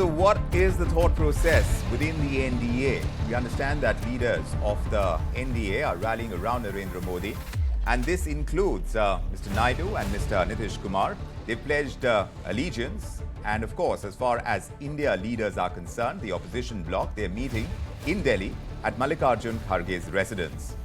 So what is the thought process within the NDA? We understand that leaders of the NDA are rallying around Narendra Modi, and this includes Mr. Naidu and Mr. Nitish Kumar. They pledged allegiance, and of course, as far as India leaders are concerned, the opposition bloc, they're meeting in Delhi at Mallikarjun Kharge's residence.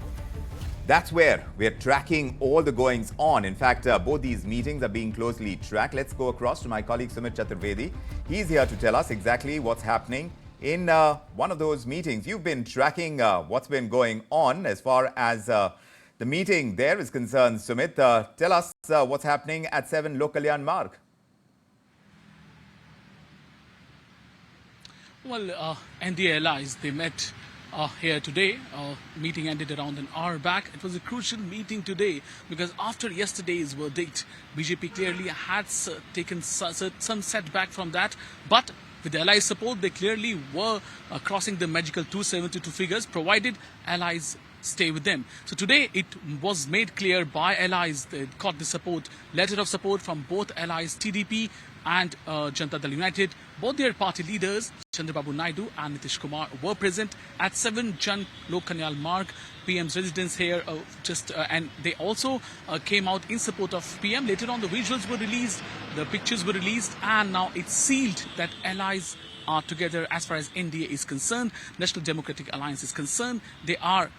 That's where we're tracking all the goings on. In fact, both these meetings are being closely tracked. Let's go across to my colleague Sumit Chaturvedi. He's here to tell us exactly what's happening in one of those meetings. You've been tracking what's been going on as far as the meeting there is concerned. Sumit, tell us what's happening at 7 Lok Kalyan Marg. Well, NDA allies, they met here today. Meeting ended around an hour back. It was a crucial meeting today because after yesterday's verdict, BJP clearly had taken some setback from that. But with the allies' support, they clearly were crossing the magical 272 figures, provided allies stay with them. So today it was made clear by allies. They got the support, letter of support from both allies, TDP and Janata Dal United. Both their party leaders, Chandrababu Naidu and Nitish Kumar, were present at 7 Jan Lok Kalyan Marg, PM's residence here. And they also came out in support of PM. Later on, the visuals were released, the pictures were released, and now it's sealed that allies are together as far as NDA is concerned. National Democratic Alliance is concerned. They are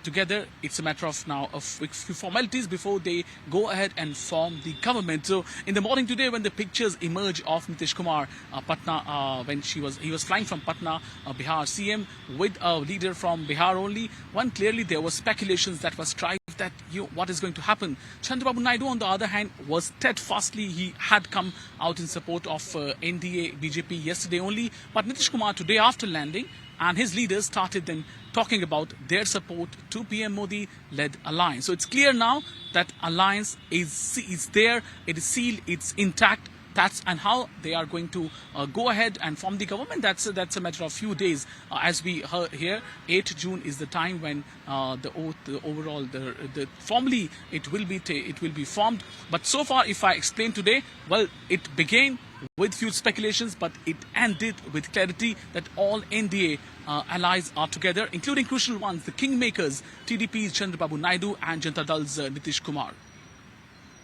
together. It's a matter of now of few formalities before they go ahead and form the government. So in the morning today, when the pictures emerge of Nitish Kumar, Patna, when he was flying from Patna, Bihar CM, with a leader from Bihar only, one clearly there was speculations that was tried that what is going to happen. Chandrababu Naidu, on the other hand, was steadfastly, he had come out in support of NDA BJP yesterday only. But Nitish Kumar today, after landing, and his leaders started then talking about their support to PM Modi-led alliance. So it's clear now that alliance is there, it is sealed, it's intact. That's and how they are going to go ahead and form the government. That's a matter of few days. As we heard here, 8 June is the time when formally it will be formed. But so far, if I explain today, well, it began with few speculations, but it ended with clarity that all NDA allies are together, including crucial ones, the kingmakers, TDP's Chandrababu Naidu and Janata Dal's Nitish Kumar.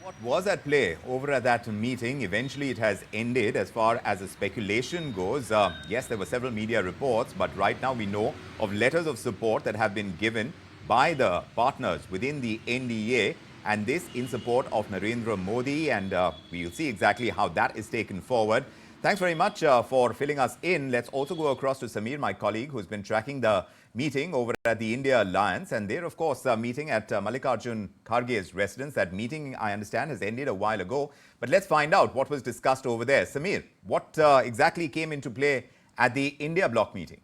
What was at play over at that meeting? Eventually, it has ended as far as the speculation goes. Yes, there were several media reports, but right now we know of letters of support that have been given by the partners within the NDA, and this in support of Narendra Modi, and we'll see exactly how that is taken forward. Thanks very much for filling us in. Let's also go across to Samir, my colleague, who's been tracking the meeting over at the India Alliance. And they're, of course, meeting at Mallikarjun Kharge's residence. That meeting, I understand, has ended a while ago. But let's find out what was discussed over there. Samir, what exactly came into play at the India bloc meeting?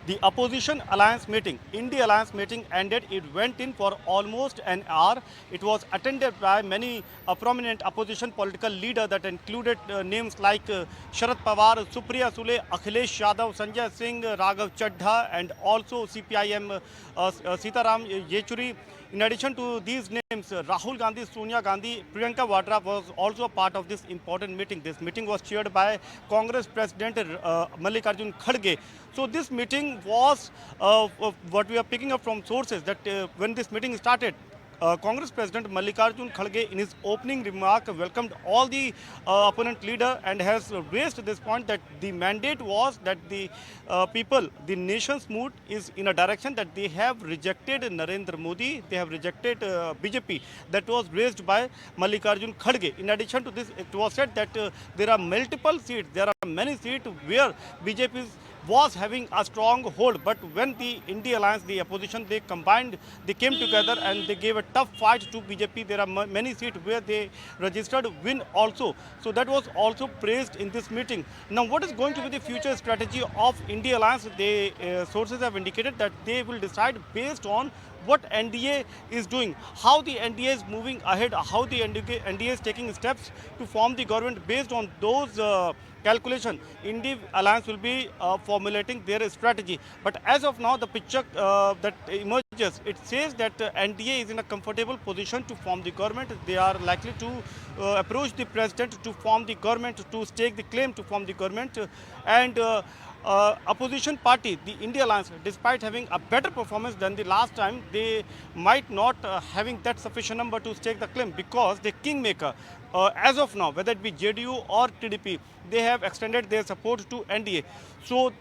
The opposition alliance meeting, India alliance meeting ended. It went in for almost an hour. It was attended by many prominent opposition political leaders that included names like Sharad Pawar, Supriya Sule, Akhilesh Yadav, Sanjay Singh, Raghav Chadha, and also CPIM Sitaram Yechuri. In addition to these names, Rahul Gandhi, Sonia Gandhi, Priyanka Vadra was also a part of this important meeting. This meeting was chaired by Congress President Mallikarjun Kharge. So this meeting was what we are picking up from sources that when this meeting started, Congress President Mallikarjun Kharge in his opening remark welcomed all the opponent leader and has raised this point that the mandate was that the people, the nation's mood is in a direction that they have rejected Narendra Modi, they have rejected BJP. That was raised by Mallikarjun Kharge. In addition to this, it was said that there are multiple seats, there are many seats where BJP was having a strong hold, but when the India Alliance, the opposition, they combined, they came together and they gave a tough fight to BJP. There are many seats where they registered win also. So that was also praised in this meeting. Now, what is going to be the future strategy of India Alliance? The sources have indicated that they will decide based on what NDA is doing, how the NDA is moving ahead, how the NDA is taking steps to form the government based on those calculation. India Alliance will be formulating their strategy. But as of now, the picture that emerges, it says that NDA is in a comfortable position to form the government. They are likely to approach the president to form the government, to stake the claim to form the government. And opposition party, the India Alliance, despite having a better performance than the last time, they might not having that sufficient number to stake the claim, because the kingmaker, as of now, whether it be JDU or TDP, they have extended their support to NDA. So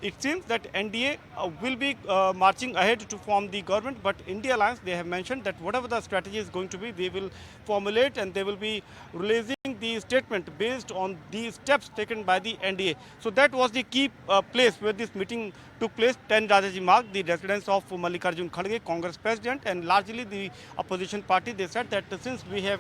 it seems that NDA will be marching ahead to form the government, but India Alliance, they have mentioned that whatever the strategy is going to be, they will formulate and they will be releasing the statement based on the steps taken by the NDA. So that was the key place where this meeting took place. 10 Rajaji Marg, the residence of Mallikarjun Kharge, Congress president, and largely the opposition party, they said that since we have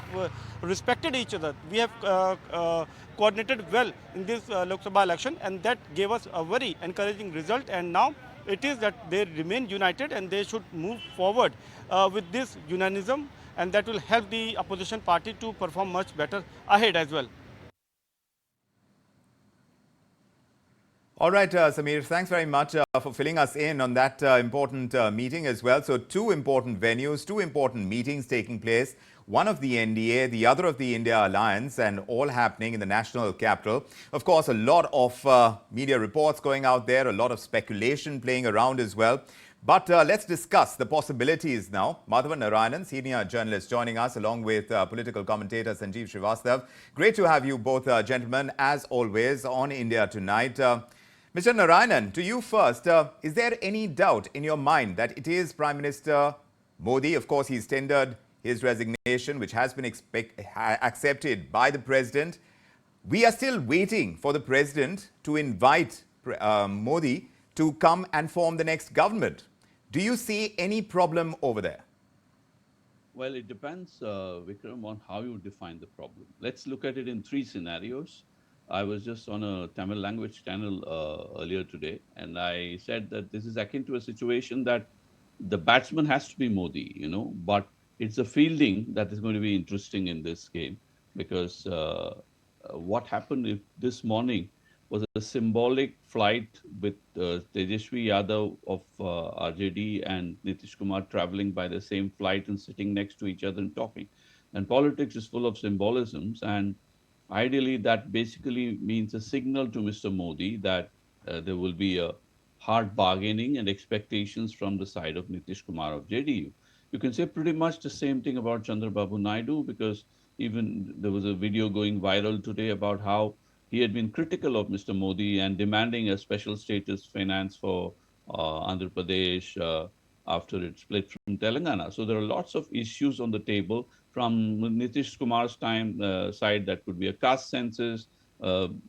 respected each other, we have coordinated well in this Lok Sabha election, and that gave us a very encouraging result. And now it is that they remain united and they should move forward with this unionism, and that will help the opposition party to perform much better ahead as well. All right, Samir, thanks very much for filling us in on that important meeting as well. So two important venues, two important meetings taking place, one of the NDA, the other of the India Alliance, and all happening in the national capital. Of course, a lot of media reports going out there, a lot of speculation playing around as well. But let's discuss the possibilities now. Madhavan Narayanan, senior journalist, joining us along with political commentator Sanjeev Srivastav. Great to have you both gentlemen, as always, on India Tonight. Mr. Narayanan, to you first, is there any doubt in your mind that it is Prime Minister Modi? Of course, he's tendered his resignation, which has been accepted by the president. We are still waiting for the president to invite Modi to come and form the next government. Do you see any problem over there? Well, it depends, Vikram, on how you define the problem. Let's look at it in three scenarios. I was just on a Tamil language channel earlier today, and I said that this is akin to a situation that the batsman has to be Modi, but it's the fielding that is going to be interesting in this game, because what happened if this morning was a symbolic flight with Tejashwi Yadav of RJD and Nitish Kumar traveling by the same flight and sitting next to each other and talking. And politics is full of symbolisms, and ideally, that basically means a signal to Mr. Modi that there will be a hard bargaining and expectations from the side of Nitish Kumar of JDU. You can say pretty much the same thing about Chandrababu Naidu, because even there was a video going viral today about how he had been critical of Mr. Modi and demanding a special status finance for Andhra Pradesh after it split from Telangana. So there are lots of issues on the table. From Nitish Kumar's side, that could be a caste census,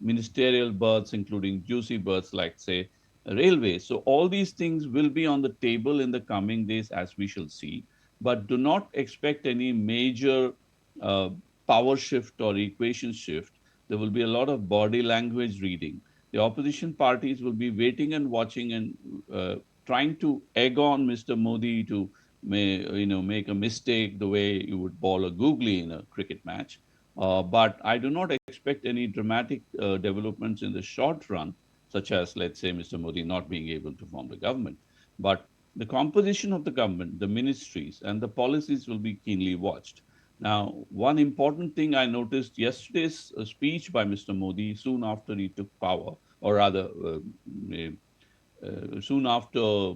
ministerial berths, including juicy berths like, say, railways. So all these things will be on the table in the coming days, as we shall see. But do not expect any major power shift or equation shift. There will be a lot of body language reading. The opposition parties will be waiting and watching and trying to egg on Mr. Modi to make a mistake the way you would ball a googly in a cricket match. But I do not expect any dramatic developments in the short run, such as, let's say, Mr. Modi not being able to form the government. But the composition of the government, the ministries, and the policies will be keenly watched. Now, one important thing I noticed yesterday's speech by Mr. Modi soon after he took power, or rather, soon after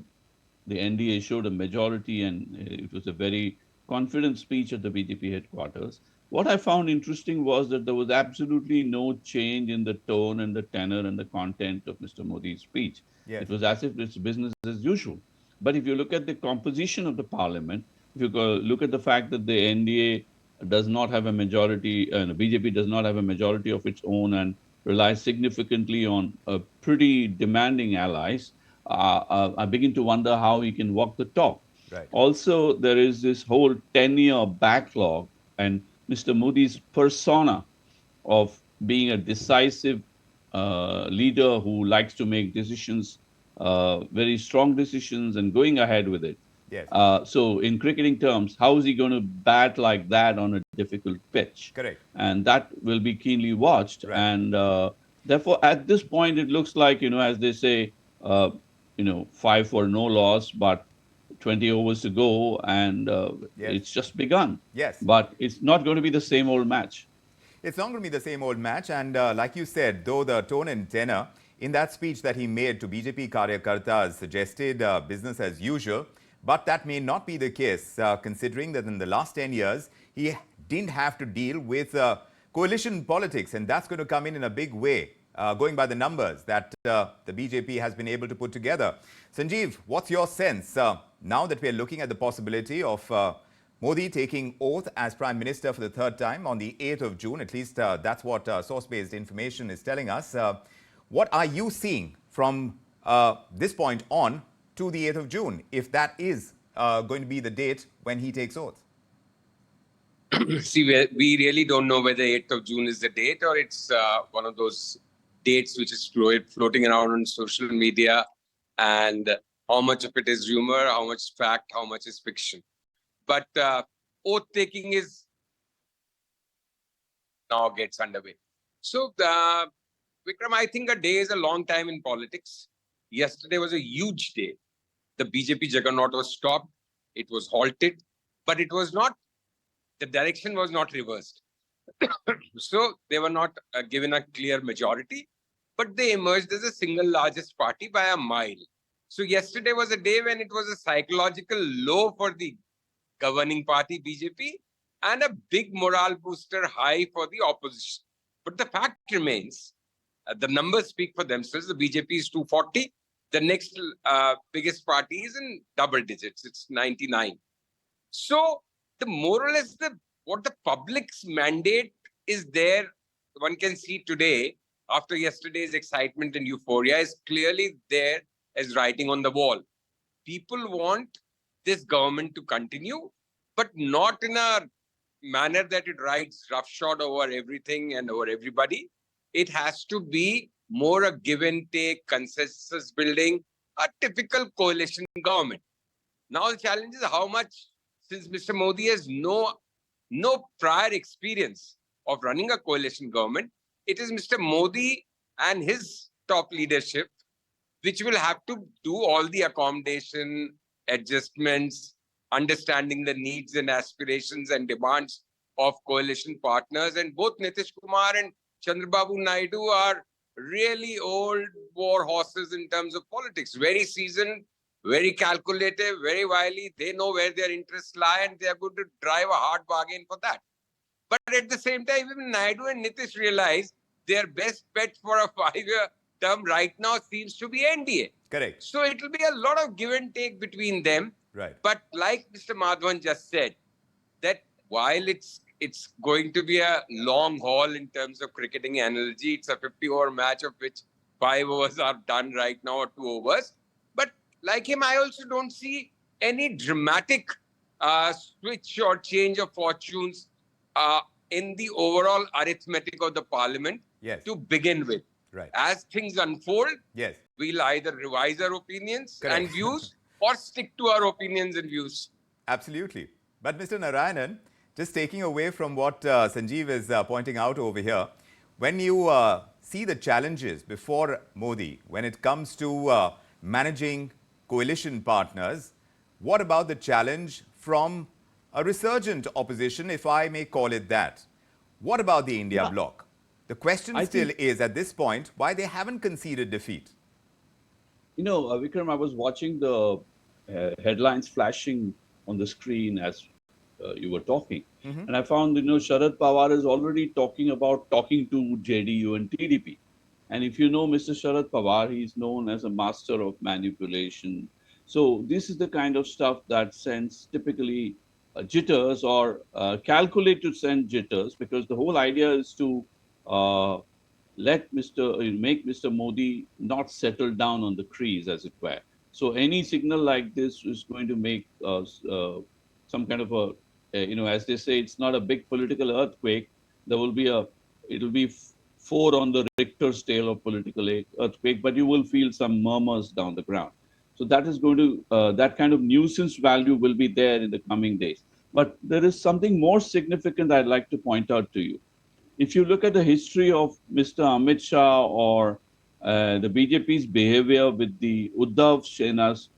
the NDA showed a majority, and it was a very confident speech at the BJP headquarters. What I found interesting was that there was absolutely no change in the tone and the tenor and the content of Mr. Modi's speech. Yes. It was as if it's business as usual. But if you look at the composition of the parliament, if you look at the fact that the NDA does not have a majority, and BJP does not have a majority of its own and relies significantly on pretty demanding allies, I begin to wonder how he can walk the talk. Right. Also, there is this whole 10-year backlog, and Mr. Modi's persona of being a decisive leader who likes to make decisions, very strong decisions, and going ahead with it. Yes. So in cricketing terms, how is he going to bat like that on a difficult pitch? Correct. And that will be keenly watched. Right. And therefore, at this point, it looks like, as they say, uh, five for no loss, but 20 overs to go, and Yes. it's just begun. Yes. But it's not going to be the same old match. It's not going to be the same old match. And like you said, though the tone and tenor in that speech that he made to BJP Karyakartas suggested business as usual, but that may not be the case, considering that in the last 10 years, he didn't have to deal with coalition politics. And that's going to come in a big way, going by the numbers that the BJP has been able to put together. Sanjeev, what's your sense now that we're looking at the possibility of Modi taking oath as Prime Minister for the third time on the 8th of June? At least that's what source-based information is telling us. What are you seeing from this point on to the 8th of June, if that is going to be the date when he takes oath? See, we really don't know whether 8th of June is the date or it's one of those dates which is floating around on social media, and how much of it is rumor, how much fact, how much is fiction. But oath-taking is now gets underway. So, Vikram, I think a day is a long time in politics. Yesterday was a huge day. The BJP juggernaut was stopped. It was halted, but it was not, the direction was not reversed. So they were not given a clear majority, but they emerged as the single largest party by a mile. So yesterday was a day when it was a psychological low for the governing party BJP and a big morale booster high for the opposition. But the fact remains, the numbers speak for themselves. The BJP is 240. The next biggest party is in double digits. It's 99. So the more or less what the public's mandate is there, one can see today, after yesterday's excitement and euphoria, is clearly there as writing on the wall. People want this government to continue, but not in a manner that it rides roughshod over everything and over everybody. It has to be more a give and take, consensus building, a typical coalition government. Now the challenge is how much, since Mr. Modi has no prior experience of running a coalition government, it is Mr. Modi and his top leadership which will have to do all the accommodation, adjustments, understanding the needs and aspirations and demands of coalition partners. And both Nitish Kumar and Chandrababu Naidu are really old war horses in terms of politics, very seasoned, very calculative, very wily. They know where their interests lie and they are going to drive a hard bargain for that. But at the same time, even Naidu and Nitish realize their best bet for a 5-year term right now seems to be NDA. Correct. So it will be a lot of give and take between them. Right. But like Mr. Madhavan just said, that while it's going to be a long haul in terms of cricketing analogy, it's a 50-over match of which 5 overs are done right now or 2 overs. But like him, I also don't see any dramatic switch or change of fortunes in the overall arithmetic of the parliament to begin with. Right. As things unfold, Yes. we'll either revise our opinions Correct. and views or stick to our opinions and views. Absolutely. But Mr. Narayanan, just taking away from what Sanjeev is pointing out over here, when you see the challenges before Modi, when it comes to managing coalition partners, what about the challenge from a resurgent opposition, if I may call it that? What about the India bloc? The question still is, at this point, why they haven't conceded defeat. Vikram, I was watching the headlines flashing on the screen as you were talking. And I found, Sharad Pawar is already talking about talking to JDU and TDP. And if you know Mr. Sharad Pawar, he's known as a master of manipulation. So this is the kind of stuff that sends typically jitters or calculate to send jitters, because the whole idea is to make Mr. Modi not settle down on the crease, as it were. So any signal like this is going to make some kind of as they say, it's not a big political earthquake. It'll be 4 on the Richter scale of political earthquake, but you will feel some murmurs down the ground. So that is going to, that kind of nuisance value will be there in the coming days. But there is something more significant I'd like to point out to you. If you look at the history of Mr. Amit Shah or the BJP's behavior with the Uddhav Srenas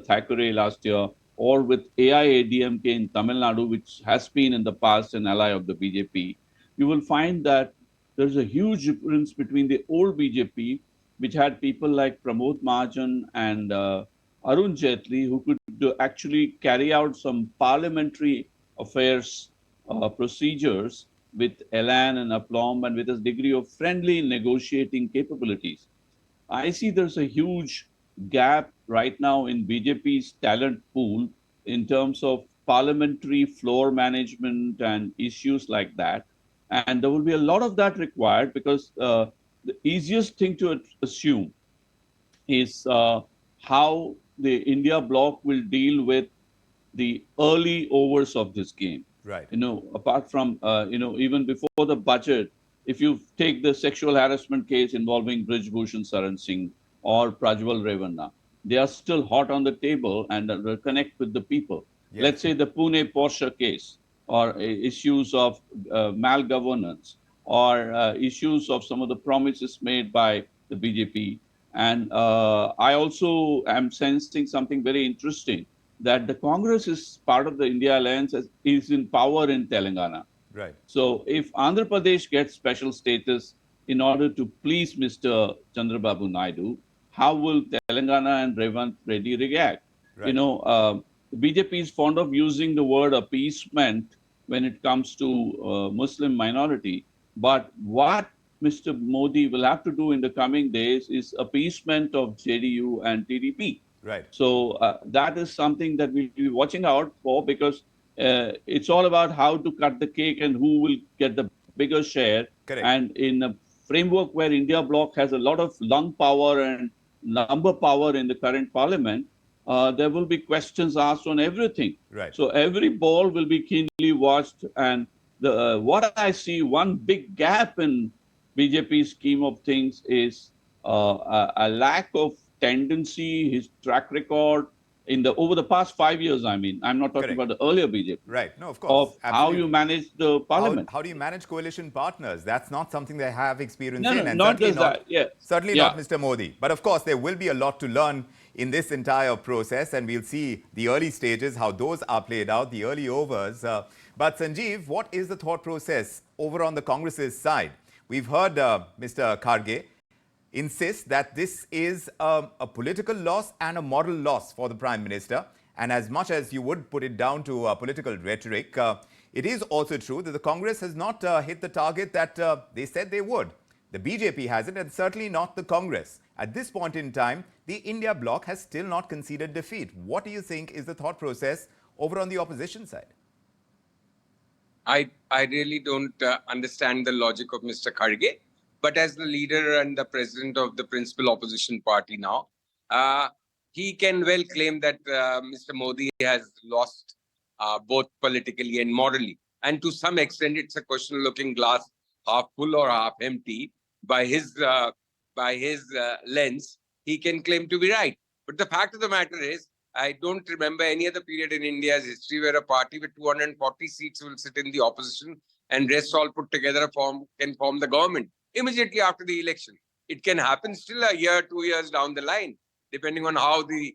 Thackeray last year, or with AIADMK in Tamil Nadu, which has been in the past an ally of the BJP, you will find that there's a huge difference between the old BJP, which had people like Pramod Mahajan and Arun Jaitley, who could actually carry out some parliamentary affairs procedures with elan and aplomb and with a degree of friendly negotiating capabilities. I see there's a huge gap right now in BJP's talent pool in terms of parliamentary floor management and issues like that. And there will be a lot of that required because the easiest thing to assume is how the India bloc will deal with the early overs of this game. Right. Apart from, even before the budget, if you take the sexual harassment case involving Brij Bhushan Saran Singh or Prajwal Revanna, they are still hot on the table and connect with the people. Yes. Let's say the Pune Porsche case or issues of malgovernance or issues of some of the promises made by the BJP. And I also am sensing something very interesting, that the Congress is part of the India Alliance, is in power in Telangana. Right. So if Andhra Pradesh gets special status in order to please Mr. Chandrababu Naidu, how will Telangana and Revant Reddy react? Right. The BJP is fond of using the word appeasement when it comes to Muslim minority. But what Mr. Modi will have to do in the coming days is appeasement of JDU and TDP. Right. So that is something that we'll be watching out for, because it's all about how to cut the cake and who will get the bigger share. Correct. And in a framework where India bloc has a lot of lung power and number power in the current parliament, there will be questions asked on everything. Right. So every ball will be keenly watched. And what I see, one big gap in BJP's scheme of things is a lack of tendency, his track record over the past 5 years. I mean, I'm not talking Correct. about the earlier BJP. Right. No, of course. Of how you manage the parliament. How do you manage coalition partners? That's not something they have experience No, in. no, And not certainly just that. Yeah. Certainly Yeah. not Mr. Modi. But of course, there will be a lot to learn in this entire process. And we'll see the early stages, how those are played out, the early overs. But Sanjeev, what is the thought process over on the Congress's side? We've heard Mr. Kharge insist that this is a political loss and a moral loss for the Prime Minister. And as much as you would put it down to political rhetoric, it is also true that the Congress has not hit the target that they said they would. The BJP hasn't, and certainly not the Congress. At this point in time, the India bloc has still not conceded defeat. What do you think is the thought process over on the opposition side? I really don't understand the logic of Mr. Kharge. But as the leader and the president of the principal opposition party now, he can well claim that Mr. Modi has lost both politically and morally. And to some extent, it's a question of looking glass half full or half empty. By his lens, he can claim to be right. But the fact of the matter is, I don't remember any other period in India's history where a party with 240 seats will sit in the opposition and rest all put together can form the government immediately after the election. It can happen still a year, 2 years down the line, depending on how the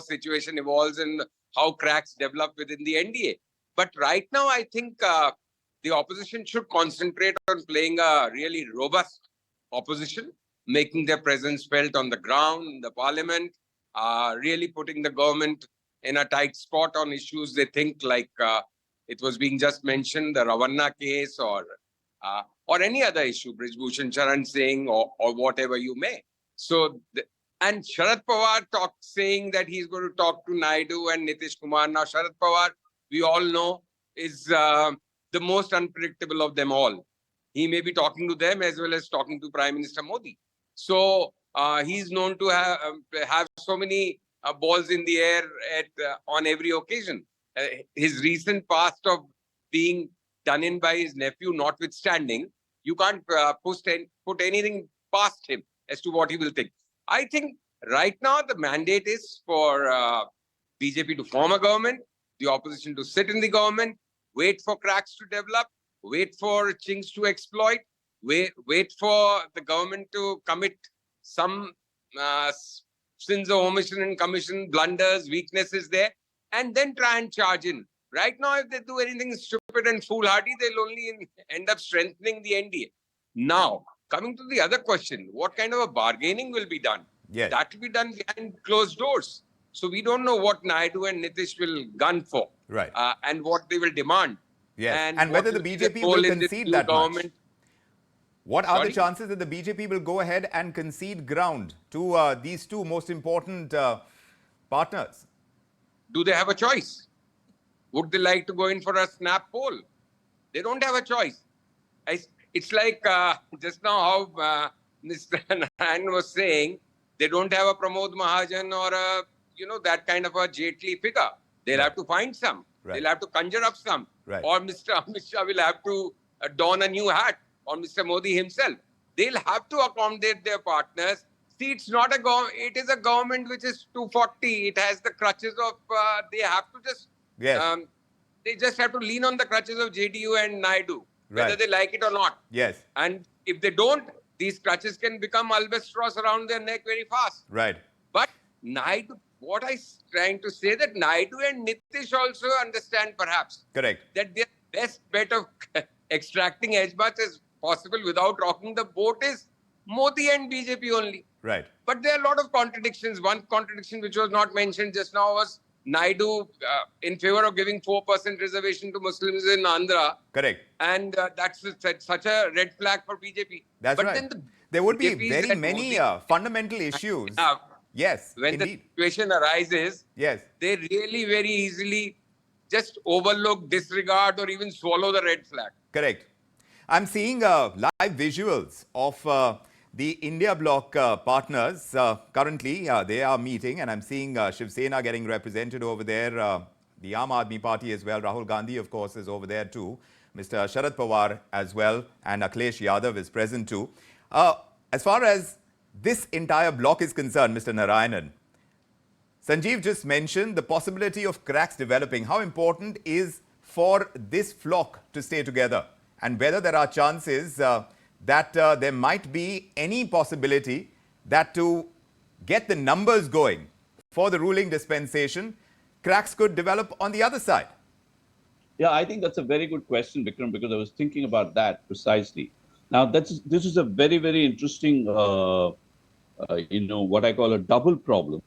situation evolves and how cracks develop within the NDA. But right now, I think the opposition should concentrate on playing a really robust opposition, making their presence felt on the ground, in the parliament, really putting the government in a tight spot on issues they think, like it was being just mentioned, the Ravanna case or any other issue, Brij Bhushan Saran Singh or whatever you may. So, and Sharad Pawar saying that he's going to talk to Naidu and Nitish Kumar. Now, Sharad Pawar, we all know, is the most unpredictable of them all. He may be talking to them as well as talking to Prime Minister Modi. So, he's known to have so many balls in the air on every occasion. His recent past of being done in by his nephew notwithstanding, you can't put anything past him as to what he will think. I think Right now, the mandate is for BJP to form a government, the opposition to sit in the government, wait for cracks to develop, wait for chinks to exploit, wait for the government to commit some sins of omission and commission, blunders, weaknesses there, and then try and charge in. Right now, if they do anything stupid and foolhardy, they'll only end up strengthening the NDA. Now, coming to the other question, what kind of a bargaining will be done? Yes. That will be done behind closed doors. So we don't know what Naidu and Nitish will gun for, Right. And what they will demand. Yes. And whether the will be BJP role will in this concede new that government. much. What are the Sorry? chances that the BJP will go ahead and concede ground to these two most important partners? Do they have a choice? Would they like to go in for a snap poll? They don't have a choice. It's like just now how Mr. Narayan was saying, they don't have a Pramod Mahajan or a, that kind of a Jaitley figure. They'll Right. have to find some. Right. They'll have to conjure up some. Right. Or Mr. Amit Shah will have to don a new hat, or Mr. Modi himself. They'll have to accommodate their partners. See, it's not a government. It is a government which is 240. It has the crutches of. They have to just. Yes. They just have to lean on the crutches of JDU and Naidu, whether Right. they like it or not. Yes. And if they don't, these crutches can become albatross around their neck very fast. Right. But Naidu, what I'm trying to say, that Naidu and Nitish also understand perhaps Correct. that their best bet of extracting as much as possible without rocking the boat is Modi and BJP only. Right. But there are a lot of contradictions. One contradiction which was not mentioned just now was Naidu in favor of giving 4% reservation to Muslims in Andhra. Correct. And that's such a red flag for BJP. That's but right. Then There would be BJP is very that many Modi- fundamental issues. Yes, when indeed. the situation arises, Yes. they really very easily just overlook, disregard, or even swallow the red flag. Correct. I'm seeing live visuals of the India bloc partners. Currently, they are meeting, and I'm seeing Shiv Sena getting represented over there. The Aam Aadmi Party as well. Rahul Gandhi, of course, is over there too. Mr. Sharad Pawar as well, and Akhilesh Yadav is present too. As far as this entire bloc is concerned, Mr. Narayanan, Sanjeev just mentioned the possibility of cracks developing. How important is for this flock to stay together, and whether there are chances that there might be any possibility that to get the numbers going for the ruling dispensation, cracks could develop on the other side? Yeah, I think that's a very good question, Vikram, because I was thinking about that precisely. Now, this is a very, very interesting, what I call a double problem.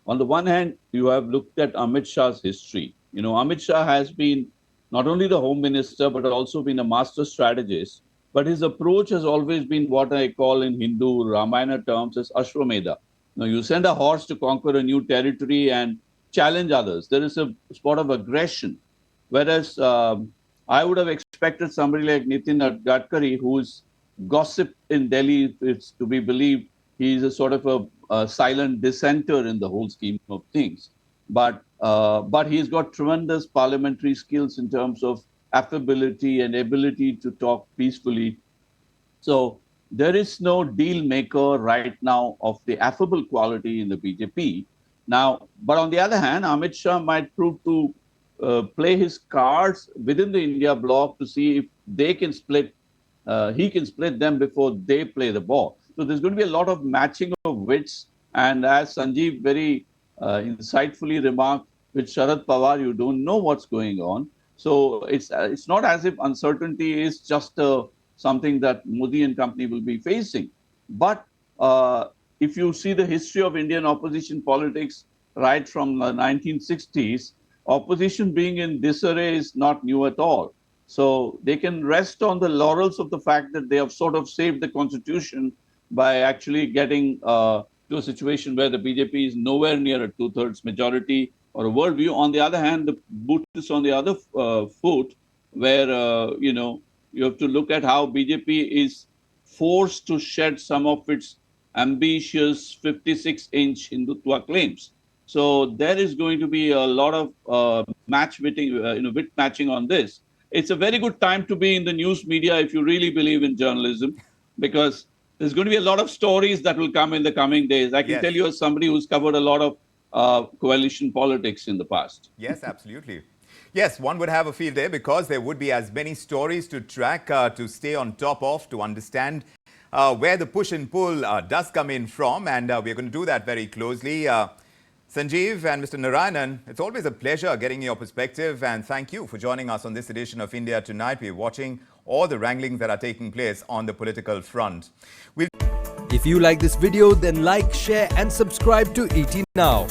On the one hand, you have looked at Amit Shah's history. Amit Shah has been not only the Home Minister, but also been a master strategist. But his approach has always been what I call in Hindu Ramayana terms as Ashwamedha. You send a horse to conquer a new territory and challenge others. There is a sort of aggression. Whereas I would have expected somebody like Nitin Gadkari, who's gossip in Delhi, if it's to be believed, he's a sort of a silent dissenter in the whole scheme of things. But he's got tremendous parliamentary skills in terms of affability and ability to talk peacefully. So there is no deal maker right now of the affable quality in the BJP. Now, but on the other hand, Amit Shah might prove to play his cards within the India bloc to see if they can split, he can split them before they play the ball. So there's going to be a lot of matching of wits. And as Sanjeev very insightfully remarked, with Sharad Pawar, you don't know what's going on. So it's not as if uncertainty is just something that Modi and company will be facing. But if you see the history of Indian opposition politics right from the 1960s, opposition being in disarray is not new at all. So they can rest on the laurels of the fact that they have sort of saved the constitution by actually getting to a situation where the BJP is nowhere near a two-thirds majority or a worldview. On the other hand, the boot is on the other foot, where, you have to look at how BJP is forced to shed some of its ambitious 56-inch Hindutva claims. So there is going to be a lot of wit matching on this. It's a very good time to be in the news media if you really believe in journalism, because There's going to be a lot of stories that will come in the coming days. I can Yes. tell you as somebody who's covered a lot of coalition politics in the past. Yes, absolutely. Yes, one would have a field day because there would be as many stories to track, to stay on top of, to understand where the push and pull does come in from. And we're going to do that very closely. Sanjeev and Mr. Narayanan, it's always a pleasure getting your perspective. And thank you for joining us on this edition of India Tonight. We're watching all the wranglings that are taking place on the political front. If you like this video, then like, share and subscribe to ET Now.